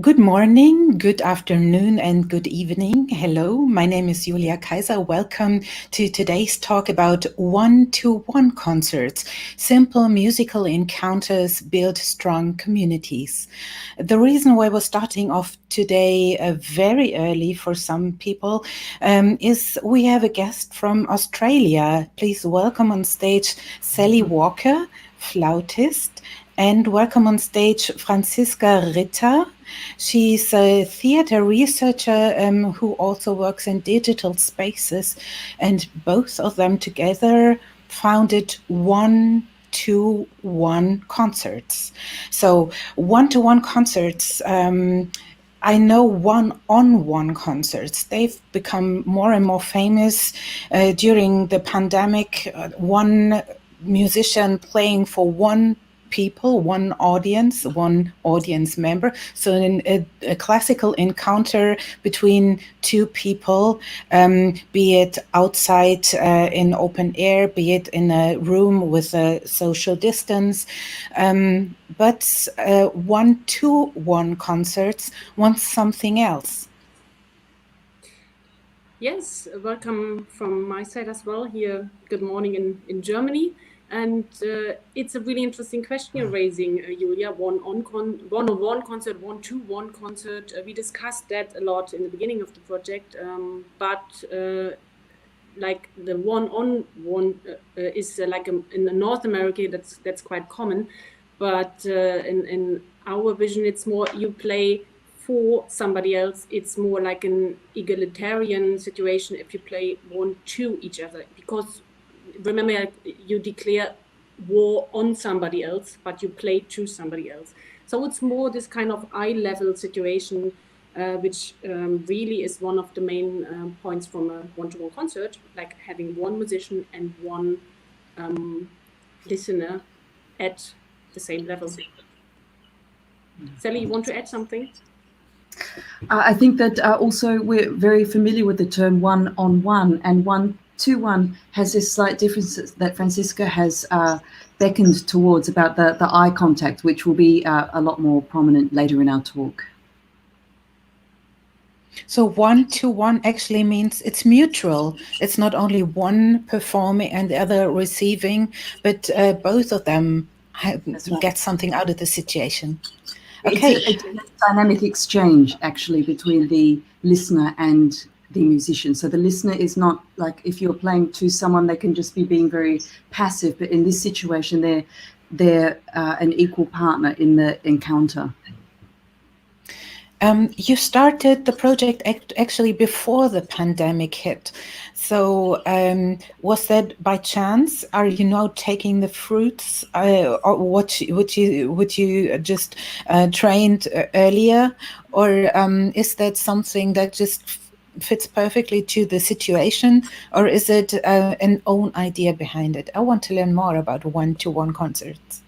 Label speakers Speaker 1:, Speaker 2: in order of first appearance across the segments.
Speaker 1: Good morning, good afternoon, and good evening. Hello, my name is Julia Kaiser. Welcome to today's talk about one-to-one concerts. Simple musical encounters build strong communities. The reason why we're starting off today very early for some people is we have a guest from Australia. Please welcome on stage Sally Walker, flautist, and welcome on stage Franziska Ritter. She's a theater researcher who also works in digital spaces, and both of them together founded one-to-one concerts. So one-to-one concerts, I know one-on-one concerts. They've become more and more famous during the pandemic. One musician playing for one audience member. So a classical encounter between two people, be it outside in open air, be it in a room with a social distance. But one-to-one concerts want something else.
Speaker 2: Yes, welcome from my side as well here. Good morning in Germany. And it's a really interesting question you're raising, Julia. One-on-one concert, one-to-one concert. We discussed that a lot in the beginning of the project, but like the one-on-one is like in North America, that's quite common. But in our vision, it's more you play for somebody else. It's more like an egalitarian situation if you play one to each other, because remember, you declare war on somebody else, but you play to somebody else. So it's more this kind of eye-level situation, which really is one of the main points from a one-to-one concert, like having one musician and one listener at the same level. Sally, you want to add something?
Speaker 3: I think that also we're very familiar with the term one-on-one, and one-to-one has this slight difference that Franziska has beckoned towards about the eye contact, which will be a lot more prominent later in our talk.
Speaker 1: So one-to-one actually means it's mutual. It's not only one performing and the other receiving, but both of them get something out of the situation. Okay.
Speaker 3: It's a dynamic exchange actually between the listener and the musician. So the listener is not like, if you're playing to someone, they can just be being very passive, but in this situation they're an equal partner in the encounter.
Speaker 1: You started the project actually before the pandemic hit. So was that by chance? Are you now taking the fruits, or would you just trained earlier, or is that something that just fits perfectly to the situation, or is it an own idea behind it? I want to learn more about one-to-one concerts.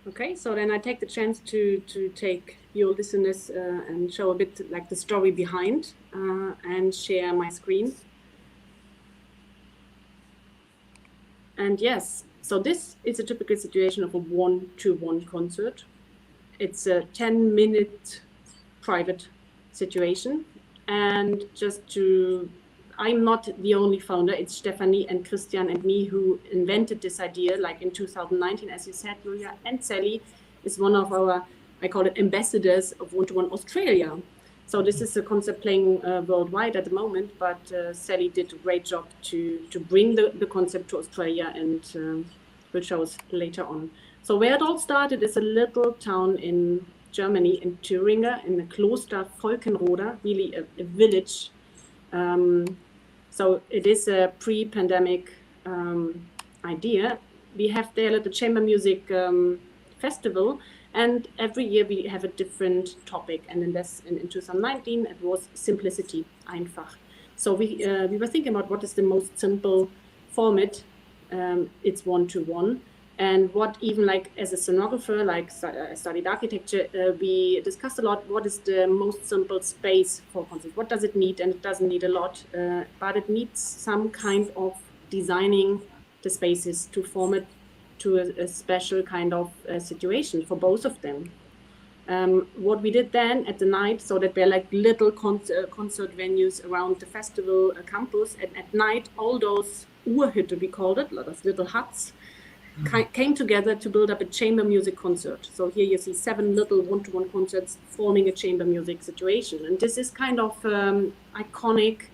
Speaker 2: Okay, so then I take the chance to take your listeners and show a bit like the story behind and share my screen. And yes, so this is a typical situation of a one-to-one concert. It's a 10-minute private situation. And I'm not the only founder. It's Stephanie and Christian and me who invented this idea, like in 2019, as you said, Julia. And Sally is one of our, I call it, ambassadors of One-to-One Australia. So this is a concept playing worldwide at the moment, but Sally did a great job to bring the concept to Australia, and will show us later on. So where it all started is a little town in Germany, in Thüringen, in the Kloster Volkenroda, really a village. So it is a pre-pandemic idea. We have there the Chamber Music Festival, and every year we have a different topic. And in 2019, it was simplicity, einfach. So we were thinking about what is the most simple format. It's one-to-one. And what even like as a sonographer, like studied architecture, we discussed a lot, what is the most simple space for concert? What does it need? And it doesn't need a lot, but it needs some kind of designing the spaces to form it to a special kind of situation for both of them. What we did then at the night, so that there are like little concert venues around the festival campus, and at night all those Urhütte, we called it, those little huts, came together to build up a chamber music concert. So here you see 7 little one-to-one concerts forming a chamber music situation, and this is kind of iconic,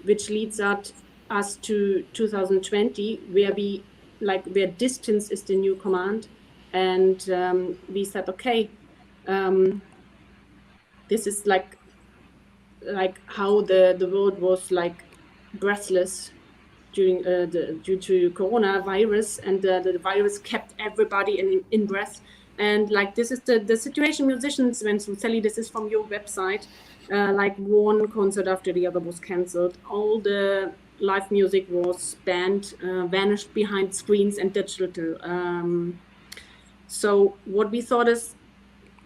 Speaker 2: which leads us to 2020, where distance is the new command. And we said, okay, this is like how the world was like breathless during due to coronavirus, and the virus kept everybody in breath. And like this is the situation musicians went through. Sally, this is from your website. Like one concert after the other was cancelled. All the live music was banned, vanished behind screens and digital. So what we thought is,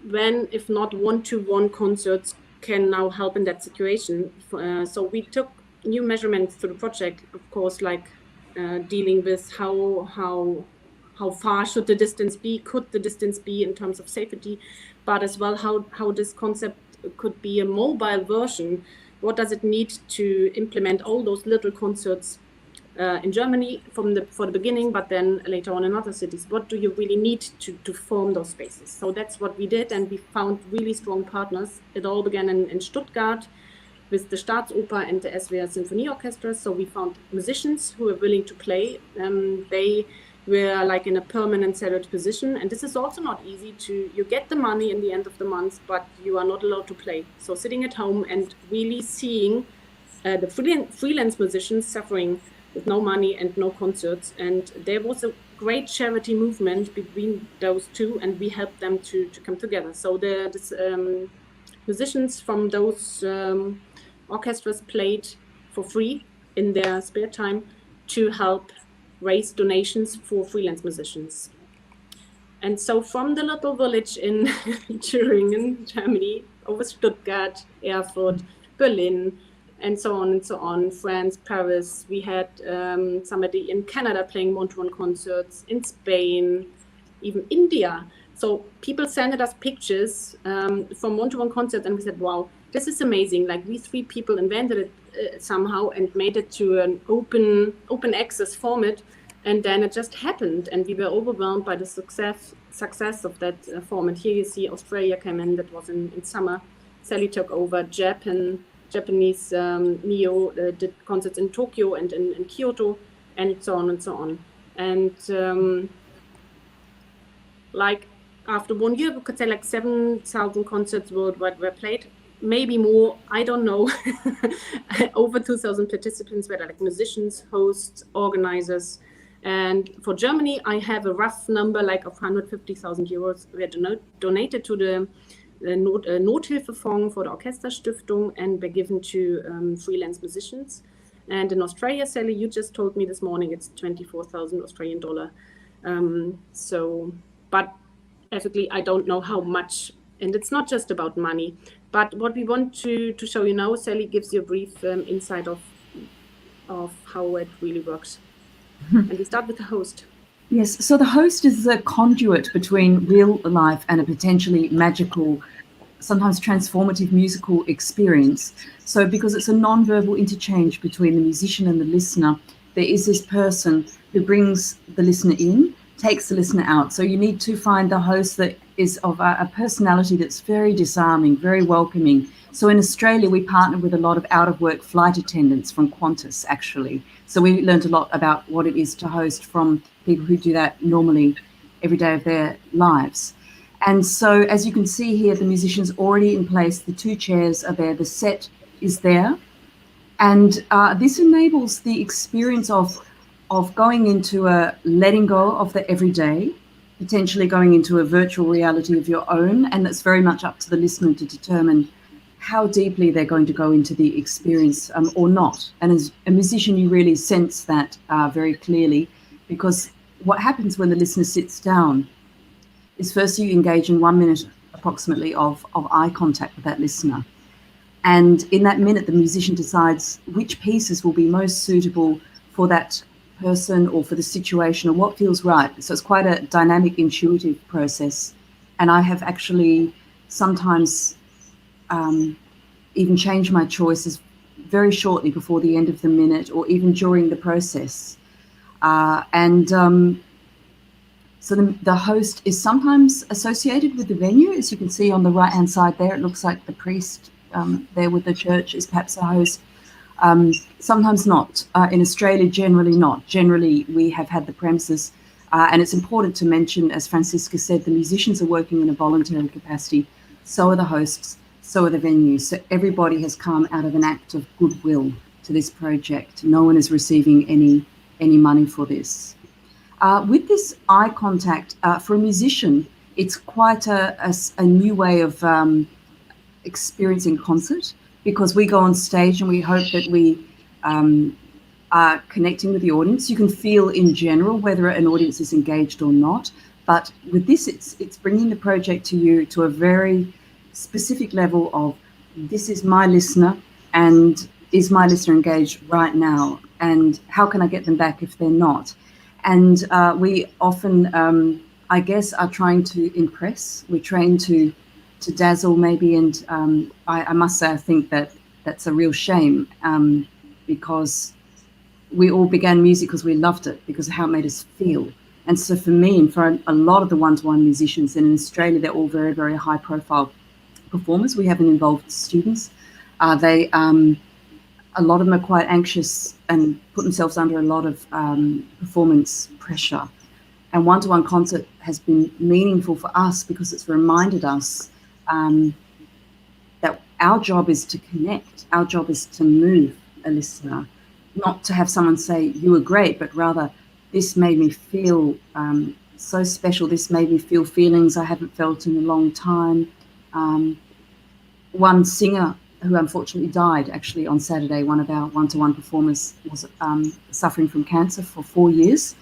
Speaker 2: when, if not one-to-one concerts, can now help in that situation. So we took new measurements to the project, of course, like dealing with how far should the distance be, could the distance be in terms of safety, but as well how this concept could be a mobile version. What does it need to implement all those little concerts in Germany for the beginning, but then later on in other cities? What do you really need to form those spaces? So that's what we did, and we found really strong partners. It all began in Stuttgart with the Staatsoper and the SWR Symphony Orchestra. So we found musicians who were willing to play. They were like in a permanent salaried position, and this is also not easy you get the money in the end of the month, but you are not allowed to play. So sitting at home and really seeing the freelance musicians suffering with no money and no concerts. And there was a great charity movement between those two, and we helped them to come together. So the musicians from those orchestras played for free in their spare time to help raise donations for freelance musicians. And so from the little village in Thüringen, Germany, over Stuttgart, Erfurt, Berlin, and so on, France, Paris. We had somebody in Canada playing one-to-one concerts, in Spain, even India. So people sent us pictures from one-to-one concerts, and we said, wow, this is amazing. Like, we 3 people invented it somehow and made it to an open access format, and then it just happened, and we were overwhelmed by the success of that format. Here you see Australia came in, that was in summer. Sally took over. Japanese Neo did concerts in Tokyo and in Kyoto, and so on and so on. And like after 1 year, we could say like 7,000 concerts worldwide were played, maybe more, I don't know. Over 2,000 participants, whether like musicians, hosts, organizers. And for Germany, I have a rough number like of 150,000 euros were donated to the Nothilfefonds for the Orchesterstiftung and were given to freelance musicians. And in Australia, Sally, you just told me this morning it's 24,000 Australian dollar. But ethically, I don't know how much, and it's not just about money. But what we want to show you now, Sally gives you a brief insight of how it really works. And we start with the host.
Speaker 3: Yes, so the host is the conduit between real life and a potentially magical, sometimes transformative musical experience. So because it's a non-verbal interchange between the musician and the listener, there is this person who brings the listener in, takes the listener out. So you need to find the host that is of a personality that's very disarming, very welcoming. So in Australia, we partnered with a lot of out-of-work flight attendants from Qantas, actually. So we learned a lot about what it is to host from people who do that normally every day of their lives. And so as you can see here, the musician's already in place. The 2 chairs are there. The set is there. And this enables the experience of going into a letting go of the everyday, potentially going into a virtual reality of your own. And that's very much up to the listener to determine how deeply they're going to go into the experience or not. And as a musician, you really sense that very clearly, because what happens when the listener sits down is first you engage in 1 minute approximately of eye contact with that listener. And in that minute, the musician decides which pieces will be most suitable for that person or for the situation or what feels right. So it's quite a dynamic, intuitive process. And I have actually sometimes even changed my choices very shortly before the end of the minute or even during the process. So the host is sometimes associated with the venue. As you can see on the right-hand side there, it looks like the priest there with the church is perhaps a host. Sometimes not. In Australia, generally not. Generally, we have had the premises. And it's important to mention, as Franziska said, the musicians are working in a voluntary capacity. So are the hosts. So are the venues. So everybody has come out of an act of goodwill to this project. No one is receiving any money for this. With this eye contact, for a musician, it's quite a new way of experiencing concert, because we go on stage and we hope that we are connecting with the audience. You can feel in general whether an audience is engaged or not, but with this, it's bringing the project to you to a very specific level of, this is my listener, and is my listener engaged right now, and how can I get them back if they're not? And we often, I guess, are trying to impress. We're trying to dazzle maybe, and I must say I think that's a real shame, because we all began music because we loved it, because of how it made us feel. And so for me and for a lot of the one-to-one musicians, and in Australia they're all very, very high-profile performers. We haven't involved students. A lot of them are quite anxious and put themselves under a lot of performance pressure. And one-to-one concert has been meaningful for us because it's reminded us that our job is to connect. Our job is to move a listener, not to have someone say, you were great, but rather, this made me feel so special. This made me feel feelings I haven't felt in a long time. One singer who unfortunately died actually on Saturday, one of our one-to-one performers, was suffering from cancer for 4 years,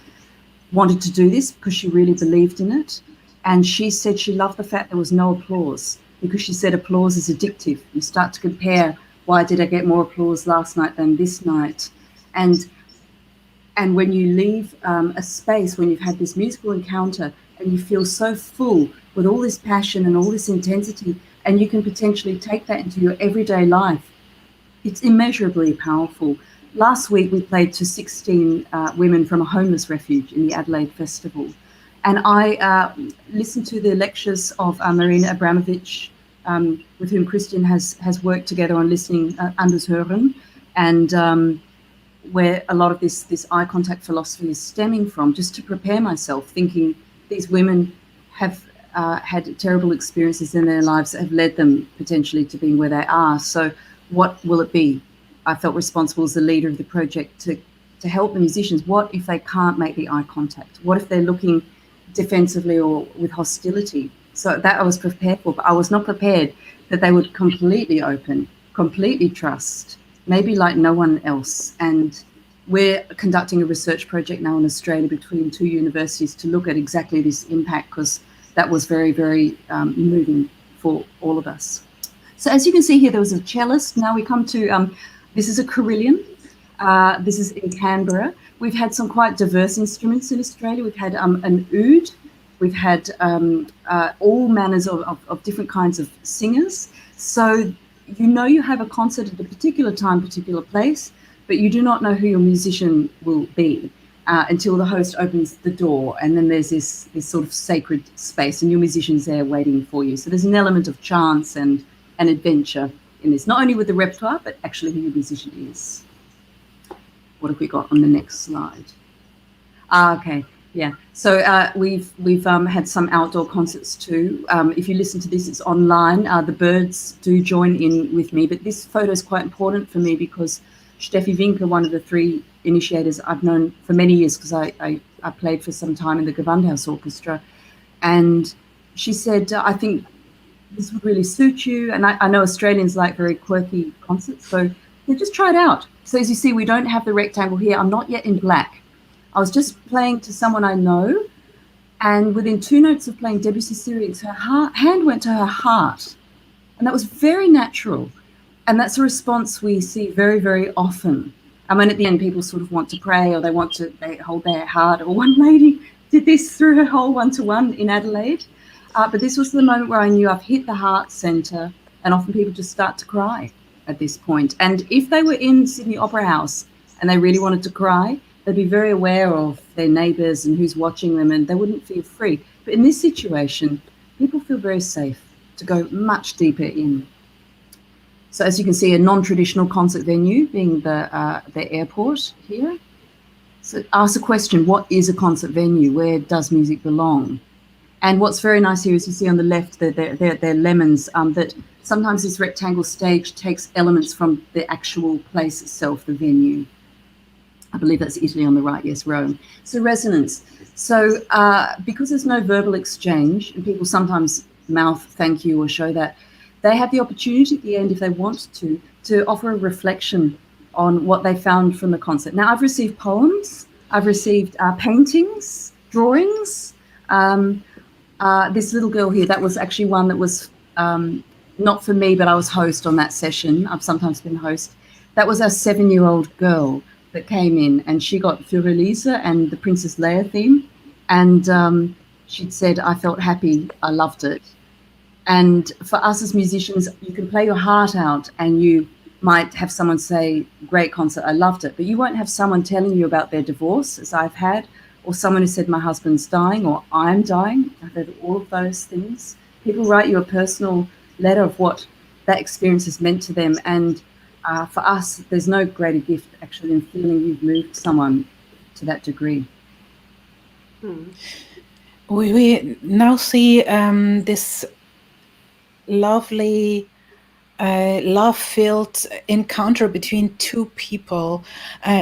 Speaker 3: wanted to do this because she really believed in it. And she said she loved the fact there was no applause, because she said applause is addictive. You start to compare, why did I get more applause last night than this night? And when you leave a space, when you've had this musical encounter and you feel so full with all this passion and all this intensity, and you can potentially take that into your everyday life, it's immeasurably powerful. Last week we played to 16 women from a homeless refuge in the Adelaide Festival. And I listened to the lectures of Marina Abramovich, with whom Christian has worked together on listening, Anders Hören, and where a lot of this eye contact philosophy is stemming from, just to prepare myself, thinking these women have had terrible experiences in their lives that have led them potentially to being where they are. So what will it be? I felt responsible as the leader of the project to help the musicians. What if they can't make the eye contact? What if they're looking defensively or with hostility? So that I was prepared for, but I was not prepared that they would completely open, completely trust, maybe like no one else. And we're conducting a research project now in Australia between 2 universities to look at exactly this impact, because that was very, very moving for all of us. So as you can see here, there was a cellist. Now we come to, this is a carillon. This is in Canberra. We've had some quite diverse instruments in Australia. We've had an oud. We've had all manners of different kinds of singers. So you know you have a concert at a particular time, particular place, but you do not know who your musician will be until the host opens the door, and then there's this sort of sacred space, and your musician's there waiting for you. So there's an element of chance and adventure in this, not only with the repertoire, but actually who your musician is. What have we got on the next slide? Okay, yeah. So we've had some outdoor concerts too. If you listen to this, it's online. The birds do join in with me, but this photo is quite important for me because Steffi Winker, one of the 3 initiators I've known for many years, because I played for some time in the Gewandhaus Orchestra, and she said, I think this would really suit you. And I know Australians like very quirky concerts, so yeah, just try it out. So as you see, we don't have the rectangle here. I'm not yet in black. I was just playing to someone I know, and within 2 notes of playing Debussy Syrinx, her hand went to her heart, and that was very natural. And that's a response we see very, very often I mean, at the end, people sort of want to pray or they hold their heart. Or one lady did this through her whole one-to-one in Adelaide. But this was the moment where I knew I've hit the heart centre, and often people just start to cry at this point. And if they were in Sydney Opera House and they really wanted to cry, they'd be very aware of their neighbours and who's watching them, and they wouldn't feel free. But in this situation, people feel very safe to go much deeper in. So as you can see, a non-traditional concert venue being the airport here. So ask a question, what is a concert venue? Where does music belong? And what's very nice here is you see on the left, they're lemons, that sometimes this rectangle stage takes elements from the actual place itself, the venue. I believe that's Italy on the right, yes, Rome. So resonance. So because there's no verbal exchange, and people sometimes mouth thank you or show that, they have the opportunity at the end, if they want to offer a reflection on what they found from the concert. Now, I've received poems, I've received paintings, drawings. This little girl here, that was actually one that was not for me, but I was host on that session. I've sometimes been host. That was our 7-year-old girl that came in, and she got Fiorelisa and the Princess Leia theme. And she'd said, I felt happy, I loved it. And for us as musicians, you can play your heart out and you might have someone say, great concert, I loved it. But you won't have someone telling you about their divorce, as I've had, or someone who said, my husband's dying, or I'm dying. I've heard all of those things. People write you a personal letter of what that experience has meant to them. And for us, there's no greater gift actually than feeling you've moved someone to that degree.
Speaker 1: We now see this lovely love-filled encounter between two people.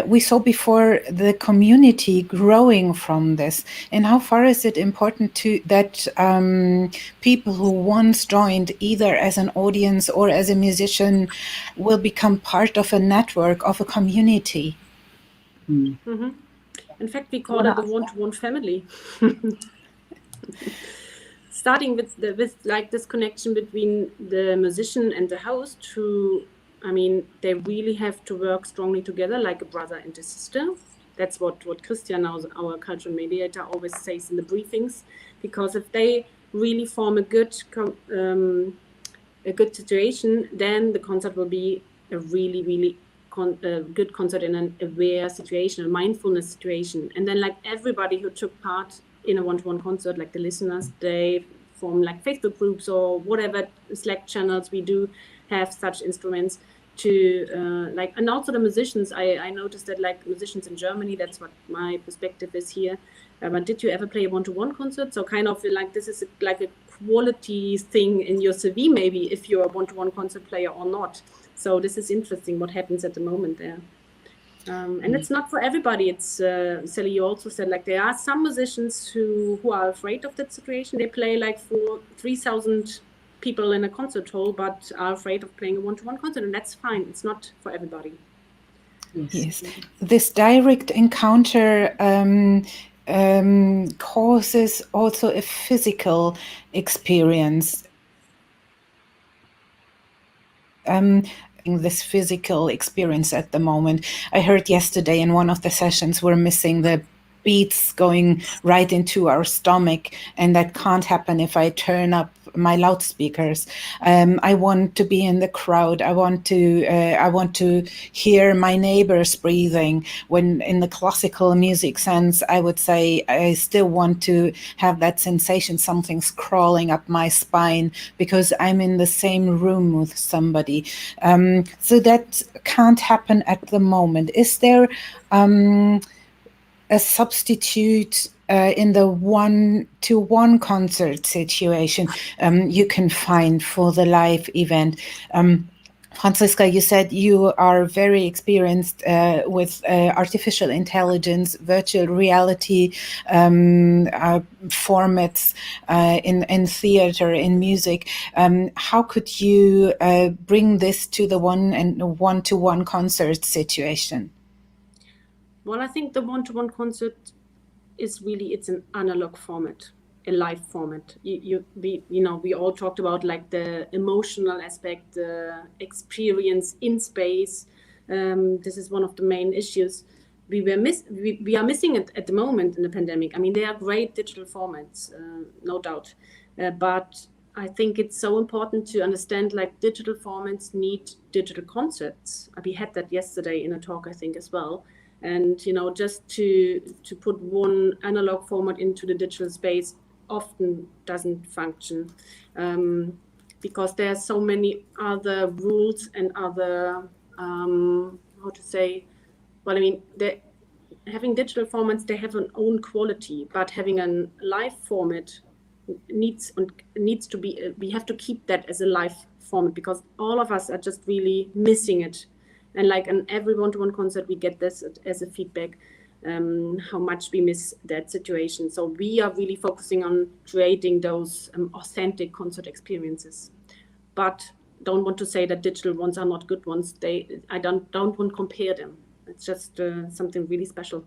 Speaker 1: We saw before the community growing from this, and how far is it important to that people who once joined either as an audience or as a musician will become part of a network, of a community.
Speaker 2: Mm-hmm. In fact, we call it the one-to-one family. Starting with like this connection between the musician and the host, who, I mean, they really have to work strongly together like a brother and a sister. That's what Christian, our cultural mediator, always says in the briefings, because if they really form a good situation, then the concert will be a really, really good concert in an aware situation, a mindfulness situation. And then like everybody who took part in a one-to-one concert, like the listeners, they form like Facebook groups or whatever Slack channels. We do have such instruments to like, and also the musicians. I noticed that like musicians in Germany, that's what my perspective is here. But did you ever play a one-to-one concert? So kind of like this is like a quality thing in your CV, maybe if you're a one-to-one concert player or not. So this is interesting what happens at the moment there. And it's not for everybody. It's Sally, you also said like there are some musicians who are afraid of that situation. They play like for 3,000 people in a concert hall, but are afraid of playing a one-to-one concert, and that's fine. It's not for everybody.
Speaker 1: Yes, this direct encounter causes also a physical experience. This physical experience at the moment. I heard yesterday in one of the sessions we're missing the beats going right into our stomach, and that can't happen if I turn up my loudspeakers. I want to be in the crowd. I want to hear my neighbors breathing. When in the classical music sense, I would say I still want to have that sensation, something's crawling up my spine because I'm in the same room with somebody. So that can't happen at the moment. Is there a substitute in the one-to-one concert situation you can find for the live event? Franziska, you said you are very experienced with artificial intelligence, virtual reality formats in theater, in music. How could you bring this to the one-to-one concert situation?
Speaker 2: Well, I think the one-to-one concert is really, it's an analog format, a live format. We all talked about like the emotional aspect, the experience in space. This is one of the main issues we are missing it at the moment in the pandemic. I mean, they are great digital formats, no doubt, but I think it's so important to understand like digital formats need digital concepts. We had that yesterday in a talk, I think, as well. And just to put one analog format into the digital space often doesn't function, because there are so many other rules and other how to say, well, I mean, having digital formats, they have an own quality, but having a live format needs to be, we have to keep that as a live format, because all of us are just really missing it. And like in every one-to-one concert, we get this as a feedback, how much we miss that situation. So we are really focusing on creating those authentic concert experiences, but don't want to say that digital ones are not good ones. I don't want to compare them. It's just something really special.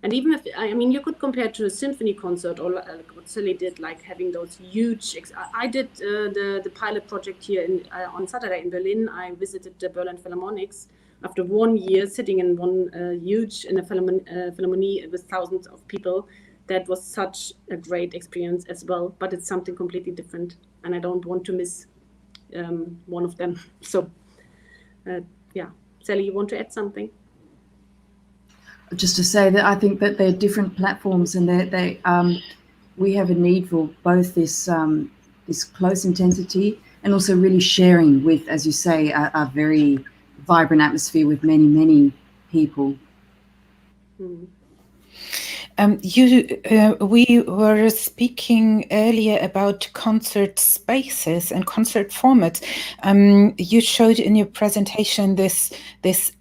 Speaker 2: And even if, I mean, you could compare to a symphony concert, or like what Silly did, like having those huge. I did the pilot project here on Saturday in Berlin. I visited the Berlin Philharmonics after 1 year, sitting in one huge in a philharmonie with thousands of people. That was such a great experience as well. But it's something completely different, and I don't want to miss one of them. So, yeah, Sally, you want to add something?
Speaker 3: Just to say that I think that they're different platforms, and we have a need for both this close intensity and also really sharing with, as you say, a very vibrant atmosphere with many people.
Speaker 1: We were speaking earlier about concert spaces and concert formats. You showed in your presentation this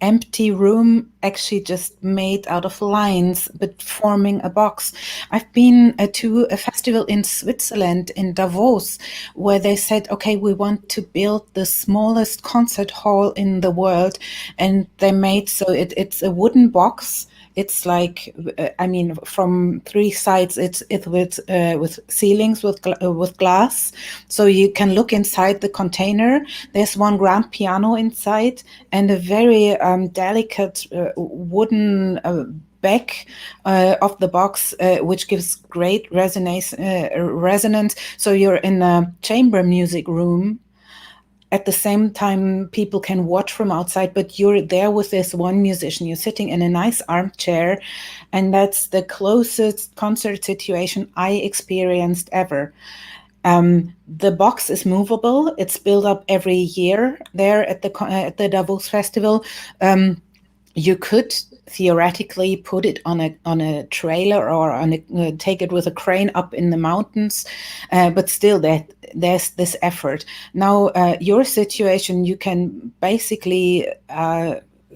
Speaker 1: empty room, actually just made out of lines, but forming a box. I've been to a festival in Switzerland, in Davos, where they said, okay, we want to build the smallest concert hall in the world. And they made, so it's a wooden box. It's like, I mean, from three sides, it's with ceilings with glass, so you can look inside the container. There's one grand piano inside and a very delicate wooden back of the box, which gives great resonance. So you're in a chamber music room. At the same time, people can watch from outside, but you're there with this one musician. You're sitting in a nice armchair, and that's the closest concert situation I experienced ever. The box is movable. It's built up every year there at the Davos Festival. You could theoretically put it on a trailer or take it with a crane up in the mountains, but still there's this effort. Now, your situation, you can basically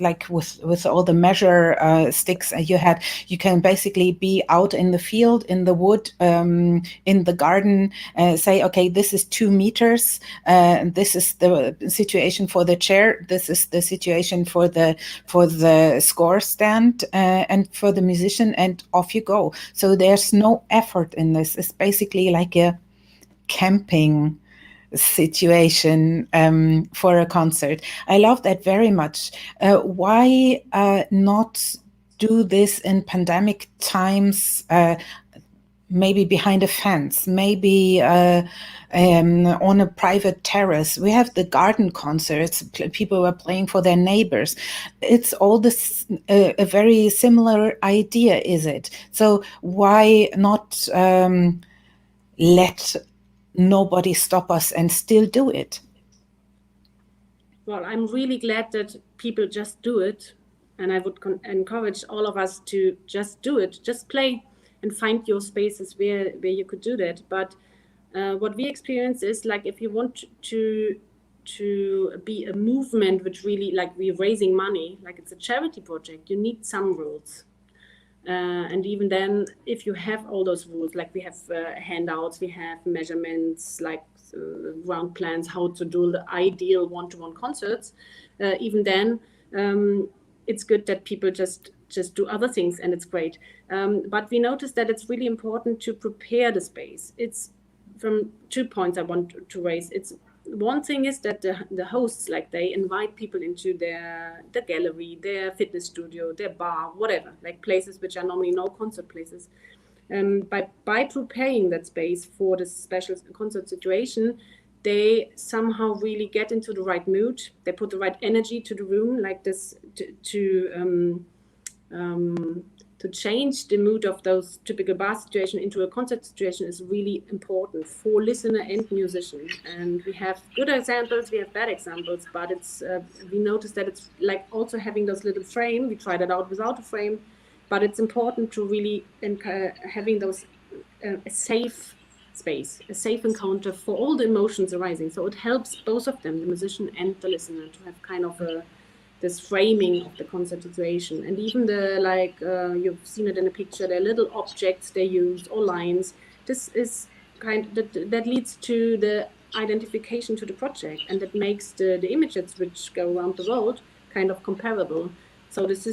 Speaker 1: like with all the measure sticks you had, you can basically be out in the field, in the wood, in the garden, say, okay, this is 2 meters, this is the situation for the chair, this is the situation for the score stand, and for the musician, and off you go. So there's no effort in this. It's basically like a camping situation for a concert. I love that very much. Why not do this in pandemic times, maybe behind a fence, maybe on a private terrace? We have the garden concerts, people were playing for their neighbors. It's all this, a very similar idea, is it? So why not let nobody stop us and still do it?
Speaker 2: Well, I'm really glad that people just do it. And I would encourage all of us to just do it, just play and find your spaces where you could do that. But what we experience is, like, if you want to be a movement which really, like, we're raising money, like it's a charity project, you need some rules. And even then, if you have all those rules, like we have handouts, we have measurements, like ground plans, how to do the ideal one-to-one concerts, even then, it's good that people just do other things, and it's great. But we noticed that it's really important to prepare the space. It's from 2 points I want to raise. It's one thing is that the hosts, like, they invite people into the gallery, their fitness studio, their bar, whatever, like places which are normally no concert places. By preparing that space for this special concert situation, they somehow really get into the right mood. They put the right energy to the room, like this, to change the mood of those typical bar situation into a concert situation is really important for listener and musician. And we have good examples, we have bad examples, but it's we noticed that it's like also having those little frame. We tried it out without a frame, but it's important to really having those a safe space, a safe encounter for all the emotions arising. So it helps both of them, the musician and the listener, to have kind of this framing of the concert situation. And even you've seen it in the picture, the little objects they use or lines. This is that leads to the identification to the project, and that makes the images which go around the world kind of comparable. So this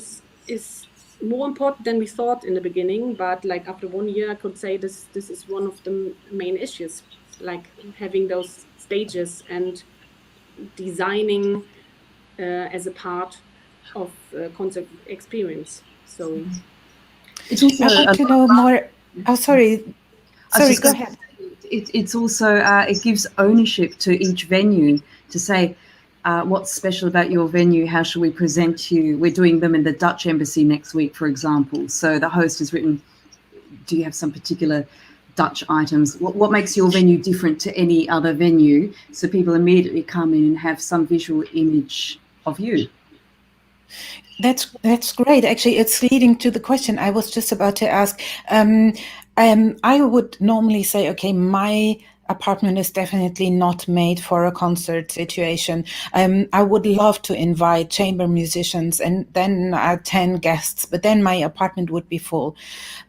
Speaker 2: is more important than we thought in the beginning, but like after 1 year, I could say this is one of the main issues, like having those stages and designing as a part of concert experience. So
Speaker 3: it's also
Speaker 1: I'd like to know more. Oh, sorry. Sorry, go
Speaker 3: going to
Speaker 1: ahead.
Speaker 3: say, it's also it gives ownership to each venue to say what's special about your venue, how shall we present you. We're doing them in the Dutch embassy next week, for example, so the host has written, do you have some particular Dutch items, what makes your venue different to any other venue, so people immediately come in and have some visual image of you.
Speaker 1: That's great. Actually, it's leading to the question I was just about to ask. I would normally say, okay, my apartment is definitely not made for a concert situation. I would love to invite chamber musicians and then 10 guests, but then my apartment would be full.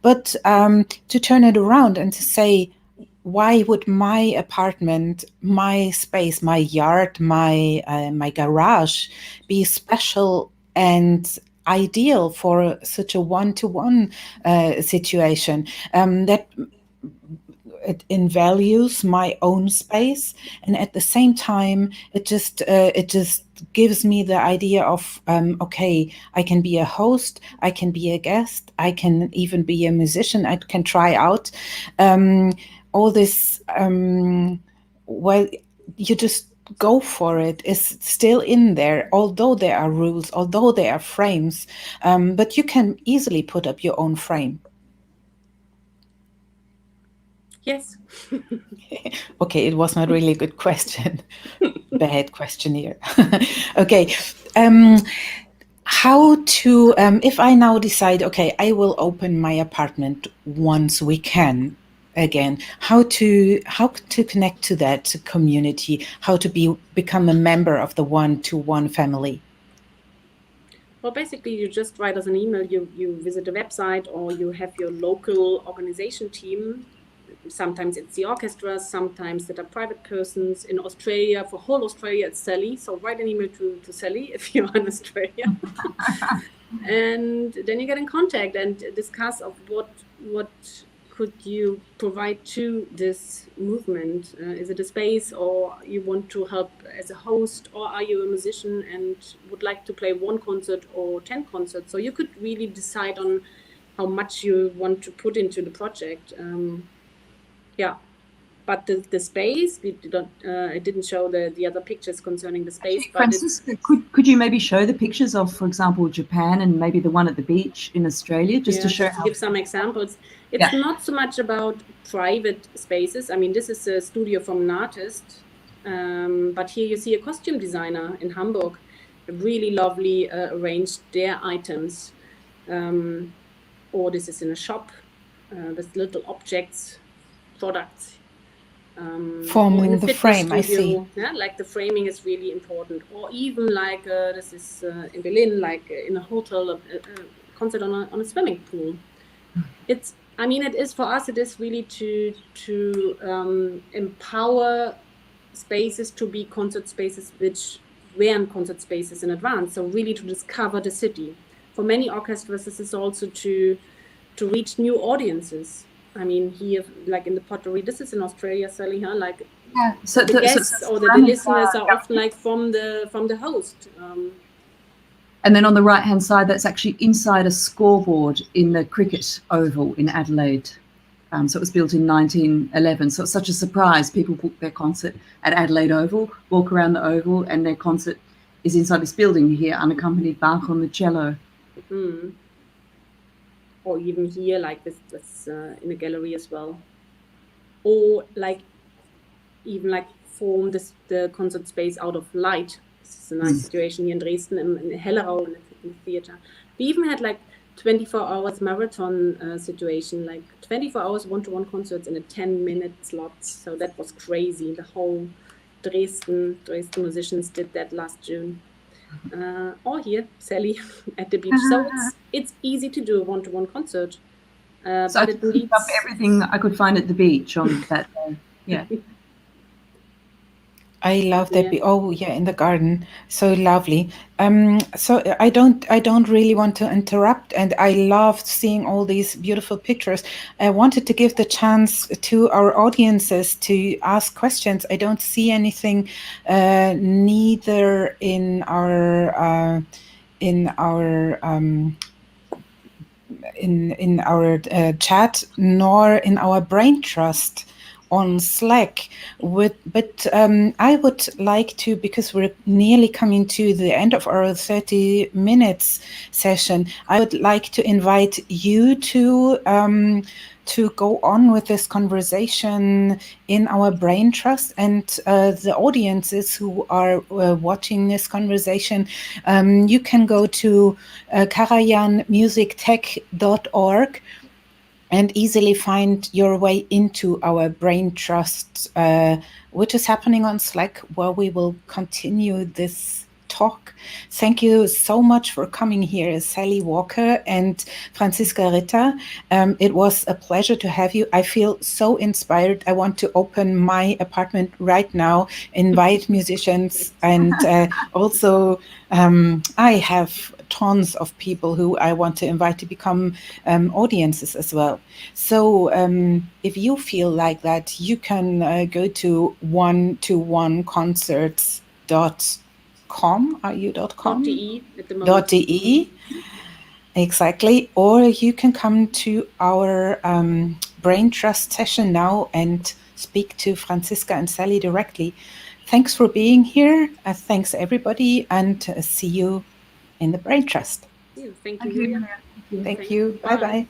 Speaker 1: But to turn it around and to say, why would my apartment, my space, my yard, my garage be special and ideal for such a one-to-one situation? That it invalues my own space, and at the same time, it just gives me the idea of okay, I can be a host, I can be a guest, I can even be a musician, I can try out all this. Well, you just go for it. Is still in there, although there are rules, although there are frames, but you can easily put up your own frame.
Speaker 2: yes.
Speaker 1: Okay, it was not really a good question. Bad questionnaire. Okay. How to, if I now decide, okay, I will open my apartment once we can again, how to connect to that community, how to become a member of the one-to-one family?
Speaker 2: Well, basically, you just write us an email, you visit the website, or you have your local organization team. Sometimes it's the orchestra, sometimes that are private persons. In Australia, for whole Australia, it's Sally. So write an email to Sally if you're in Australia. And then you get in contact and discuss of what could you provide to this movement. Is it a space, or you want to help as a host, or are you a musician and would like to play 1 concert or 10 concerts? So you could really decide on how much you want to put into the project. Yeah, but the space, we don't. I didn't show the other pictures concerning the space. But
Speaker 3: Franziska, could you maybe show the pictures of, for example, Japan and maybe the one at the beach in Australia, just to show
Speaker 2: just to give some examples. It's not so much about private spaces. I mean, this is a studio from an artist, but here you see a costume designer in Hamburg, really lovely arranged their items. Or this is in a shop with little objects, products.
Speaker 1: Forming the frame, I see.
Speaker 2: Yeah, like the framing is really important. Or even like this is in Berlin, like in a hotel, a concert on a swimming pool. It is for us. It is really to empower spaces to be concert spaces which weren't concert spaces in advance. So really to discover the city. For many orchestras, this is also to reach new audiences. I mean, here, like in the Pottery, this is in Australia, Sally, huh? Like
Speaker 3: Yeah. So
Speaker 2: the guests or the listeners are often like from the host.
Speaker 3: And then on the right-hand side, that's actually inside a scoreboard in the cricket oval in Adelaide. So it was built in 1911. So it's such a surprise. People book their concert at Adelaide Oval, walk around the oval, and their concert is inside this building. You hear unaccompanied Bach on the cello.
Speaker 2: Or even here, like this in a gallery as well. Or like even like form the concert space out of light. This is a nice situation here in Dresden in Hellerau in the theater. We even had like 24 hours marathon situation, like 24 hours one-to-one concerts in a 10-minute slot. So that was crazy. The whole Dresden musicians did that last June. Or here, Sally at the beach. So it's easy to do a one-to-one concert.
Speaker 3: So
Speaker 2: But
Speaker 3: I
Speaker 2: it
Speaker 3: picked
Speaker 2: needs
Speaker 3: up everything I could find at the beach on that day. Yeah.
Speaker 1: I love that.
Speaker 2: Yeah.
Speaker 1: Oh, yeah, in the garden, so lovely. So I don't really want to interrupt, and I loved seeing all these beautiful pictures. I wanted to give the chance to our audiences to ask questions. I don't see anything, neither in our in our in our chat nor in our brain trust on Slack. But I would like to, because we're nearly coming to the end of our 30 minutes session, I would like to invite you to go on with this conversation in our brain trust, and the audiences who are watching this conversation, you can go to karajanmusictech.org and easily find your way into our brain trust, which is happening on Slack, where we will continue this talk. Thank you so much for coming here, Sally Walker and Franziska Ritter. It was a pleasure to have you. I feel so inspired. I want to open my apartment right now, invite musicians, and also I have tons of people who I want to invite to become audiences as well. So if you feel like that, you can go to one-to-one-concerts.com. Are you .com?
Speaker 2: .de at the moment.
Speaker 1: .de. Exactly. Or you can come to our brain trust session now and speak to Franziska and Sally directly. Thanks for being here. Thanks everybody, and see you in the brain trust.
Speaker 2: Yeah, thank you,
Speaker 3: Thank you.
Speaker 2: Julia.
Speaker 1: Thank you. Bye bye.